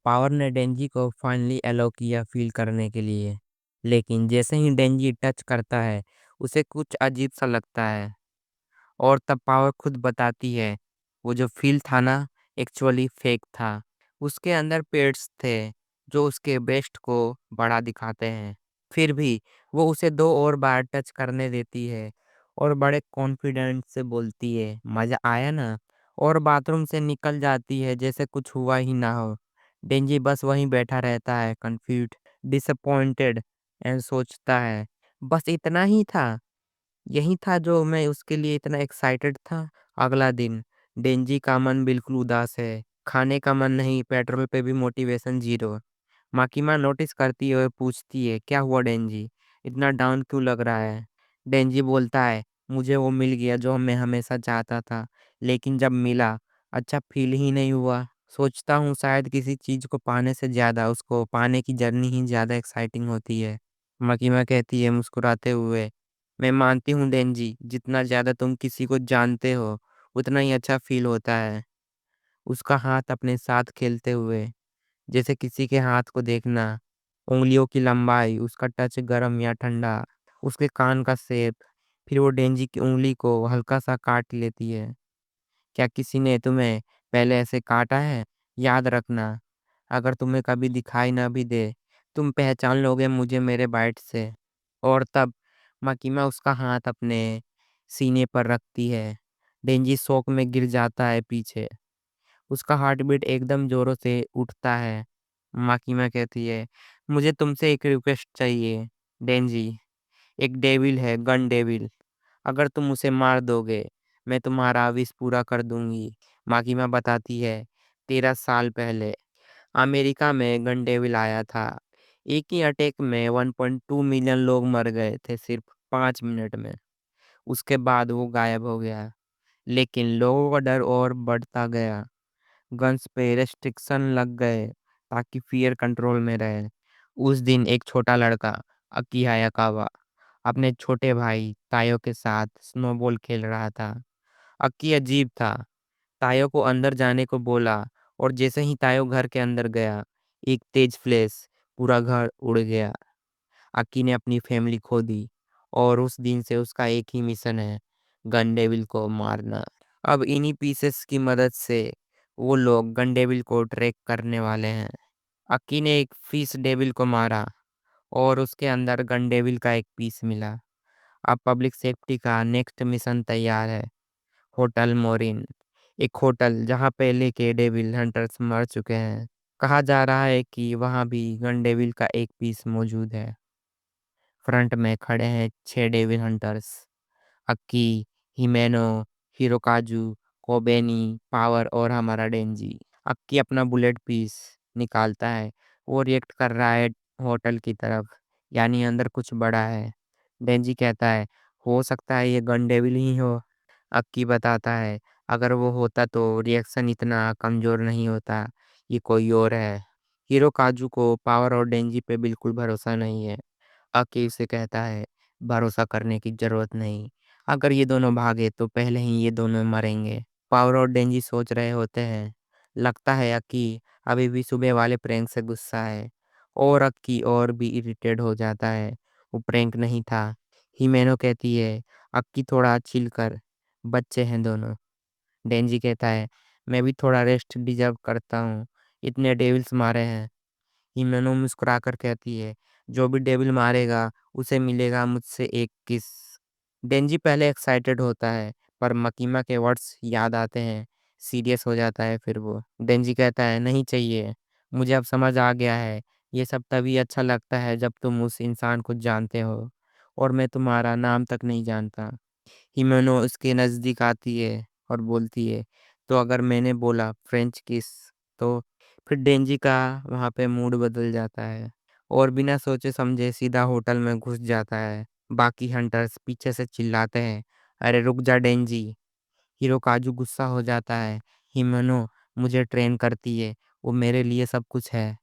Power ने डेंजी को finally allow किया फील करने के लिए। लेकिन जैसे ही डेंजी टच करता है, उसे कुछ अजीब सा लगता है। और तब पावर खुद बताती है, वो जो फील था ना, एक्चुअली फेक था। उसके अंदर पेट्स थे जो उसके बेस्ट को बड़ा दिखाते हैं। फिर भी वो उसे 2 और बार टच करने देती है और बड़े कॉन्फिडेंट से बोलती है, मज़ा आया ना? और बाथरूम से निकल जाती है जैसे कुछ हुआ ही ना हो। डेंजी बस वहीं बैठा रहता है, कंफ्यूज्ड, डिसअपॉइंटेड एंड सोचता है, बस इतना ही था? यही था जो मैं उसके लिए इतना एक्साइटेड था। अगला दिन डेंजी का मन बिल्कुल उदास है। खाने का मन नहीं, पेट्रोल पे भी मोटिवेशन जीरो। माकिमा नोटिस करती है और पूछती है, क्या हुआ डेंजी? इतना डाउन क्यों लग रहा है? डेंजी बोलता है, मुझे वो मिल गया जो मैं हमेशा चाहता था, लेकिन जब मिला अच्छा फील ही नहीं हुआ। सोचता हूँ शायद किसी चीज को पाने से ज्यादा उसको पाने की जर्नी ही ज्यादा एक्साइटिंग होती है। माकिमा कहती है मुस्कुराते हुए, मैं मानती हूँ डेंजी, जितना ज्यादा तुम किसी को जानते हो उतना ही अच्छा फील होता है। उसका हाथ अपने साथ खेलते हुए, जैसे किसी के हाथ को देखना, उंगलियों की लंबाई, उसका टच गरम या ठंडा, उसके कान का शेप। फिर वो डेंजी की उंगली को हल्का सा काट लेती है। क्या किसी ने तुम्हें पहले ऐसे काटा है? याद रखना, अगर तुम्हें कभी दिखाई ना भी दे, तुम पहचान लोगे मुझे मेरे बाइट से। और तब माकिमा उसका हाथ अपने सीने पर रखती है। डेंजी शौक में गिर जाता है पीछे। उसका हार्ट बीट एकदम जोरों से उठता है। माकिमा कहती है, मुझे तुमसे एक रिक्वेस्ट चाहिए डेंजी। एक डेविल है, गन डेविल। अगर तुम उसे मार दोगे, मैं तुम्हारा विश पूरा कर दूंगी। माकिमा बताती है, 13 साल पहले अमेरिका में गन डेविल आया था। एक ही अटैक में 1.2 मिलियन लोग मर गए थे सिर्फ 5 मिनट में। उसके बाद वो गायब हो गया। लेकिन लोगों का डर और बढ़ता गया। गन्स पे रेस्ट्रिक्शन लग गए ताकि फियर कंट्रोल में रहे। उस दिन एक छोटा लड़का, अकी हायाकावा, अपने छोटे भाई तायो के साथ स्नोबॉल खेल रहा था। अक्की अजीब था। तायो को अंदर जाने को बोला और जैसे ही तायो घर के अंदर गया, एक तेज फ्लैश, पूरा घर उड़ गया। अक्की ने अपनी फैमिली खो दी और उस दिन से उसका एक ही मिशन है, गन डेविल को मारना। अब इन्हीं पीसेस की मदद से वो लोग गन डेविल को ट्रैक करने वाले हैं। अक्की ने एक फिश डेविल को मारा और उसके अंदर गन डेविल का एक पीस मिला। अब पब्लिक सेफ्टी का नेक्स्ट मिशन तैयार है, होटल मोरिन, एक होटल जहां पहले के डेविल हंटर्स मर चुके हैं। कहा जा रहा है कि वहां भी गन डेविल का एक पीस मौजूद है। फ्रंट में खड़े हैं 6 डेविल हंटर्स, अक्की, हिमेनो, हिरोकाजू, कोबेनी, पावर और हमारा डेंजी। अक्की अपना बुलेट पीस निकालता है। वो रिएक्ट कर रहा है होटल की तरफ, यानी अंदर कुछ बड़ा है। डेंजी कहता है, हो सकता है ये गन डेविल ही हो। अक्की बताता है, अगर वो होता तो रिएक्शन इतना कमजोर नहीं होता, ये कोई और है। हिरोकाजू को पावर और डेंजी पे बिल्कुल भरोसा नहीं है। आके उसे कहता है, भरोसा करने की जरूरत नहीं। अगर ये दोनों भागे तो पहले ही ये दोनों मरेंगे। पावर और डेंजी सोच रहे होते हैं। लगता है अक्की अभी भी सुबह वाले प्रैंक से गुस्सा है और अक्की और भी इरिटेट हो जाता है। वो प्रैंक नहीं था। हिमेनो कहती है, अक्की थोड़ा चिल कर, बच्चे हैं दोनों। डेंजी कहता है, मैं भी थोड़ा रेस्ट डिजर्व करता हूँ, इतने डेविल्स मारे हैं। हिमेनो मुस्कुराकर कहती है, जो भी डेविल मारेगा उसे मिलेगा मुझसे एक किस। डेंजी पहले एक्साइटेड होता है, पर मकीमा के वर्ड्स याद आते हैं, सीरियस हो जाता है। फिर वो डेंजी कहता है, नहीं चाहिए, मुझे अब समझ आ गया है। ये सब तभी अच्छा लगता है जब तुम उस इंसान को जानते हो और मैं तुम्हारा नाम तक नहीं जानता। हिमेनो उसके नज़दीक आती है और बोलती है, तो अगर मैंने बोला फ्रेंच किस तो? फिर डेंजी का वहाँ पे मूड बदल जाता है और बिना सोचे समझे सीधा होटल में घुस जाता है। बाकी हंटर्स पीछे से चिल्लाते हैं, अरे रुक जा डेंजी। हिरोकाजू गुस्सा हो जाता है, हिमेनो मुझे ट्रेन करती है, वो मेरे लिए सब कुछ है,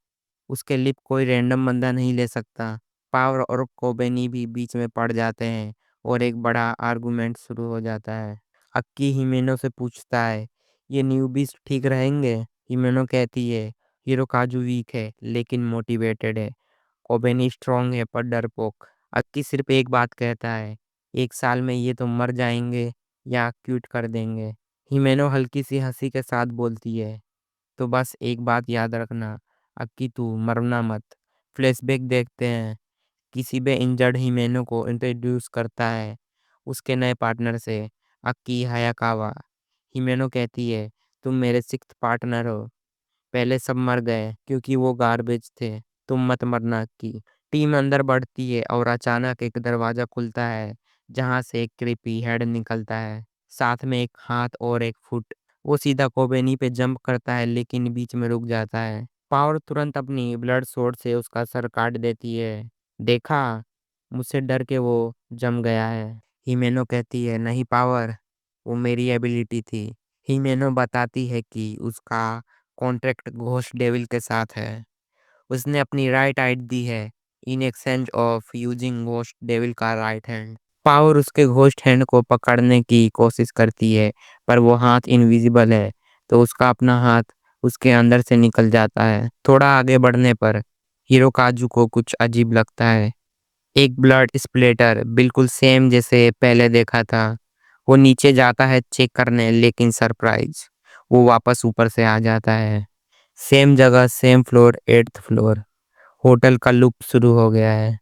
उसके लिप कोई रैंडम बंदा नहीं ले सकता। पावर और कोबेनी भी बीच में पड़ जाते हैं और एक बड़ा आर्गुमेंट शुरू हो जाता है। अक्की हिमेनो से पूछता है, ये न्यूबीस ठीक रहेंगे? हिमेनो कहती है, हिरोकाजु वीक है लेकिन मोटिवेटेड है। कोबेनी स्ट्रांग है पर डरपोक। अक्की सिर्फ एक बात कहता है, एक साल में ये तो मर जाएंगे या क्विट कर देंगे। हिमेनो हल्की सी हंसी के साथ बोलती है, तो बस एक बात याद रखना, अक्की तू मरना मत। फ्लैशबैक देखते हैं, किसी भी इंजर्ड हिमेनो को इंट्रोड्यूस करता है उसके नए पार्टनर से, अक्की हायाकावा। हिमेनो कहती है, तुम मेरे सिक्स्थ पार्टनर हो। पहले सब मर गए क्योंकि वो गार्बेज थे। तुम मत मरना की। टीम अंदर बढ़ती है और अचानक एक दरवाजा खुलता है जहां से एक क्रीपी हेड निकलता है, साथ में एक हाथ और एक फुट। वो सीधा कोबेनी पे जंप करता है लेकिन बीच में रुक जाता है। पावर तुरंत अपनी ब्लड सोर्स से उसका सर काट देती है। देखा, मुझसे डर के वो जम गया है। हिमेनो कहती है, नहीं पावर, वो मेरी एबिलिटी थी। हिमेनो बताती है कि उसका कॉन्ट्रैक्ट घोस्ट डेविल के साथ है। उसने अपनी राइट आइड दी है in exchange of using ghost devil का राइट हैंड। पावर उसके घोस्ट हैंड को पकड़ने की कोशिश करती है पर वो हाथ इनविजिबल है, तो उसका अपना हाथ उसके अंदर से निकल जाता है। थोड़ा आगे बढ़ने पर हिरोकाजु को कुछ अजीब लगता है। एक ब्लड स्प्लेटर बिल्कुल सेम जैसे पहले देखा था। वो नीचे जाता है चेक करने, लेकिन सरप्राइज, वो वापस ऊपर से आ जाता है। सेम जगह, same floor, 8th floor. Hotel का लूप शुरू हो गया है।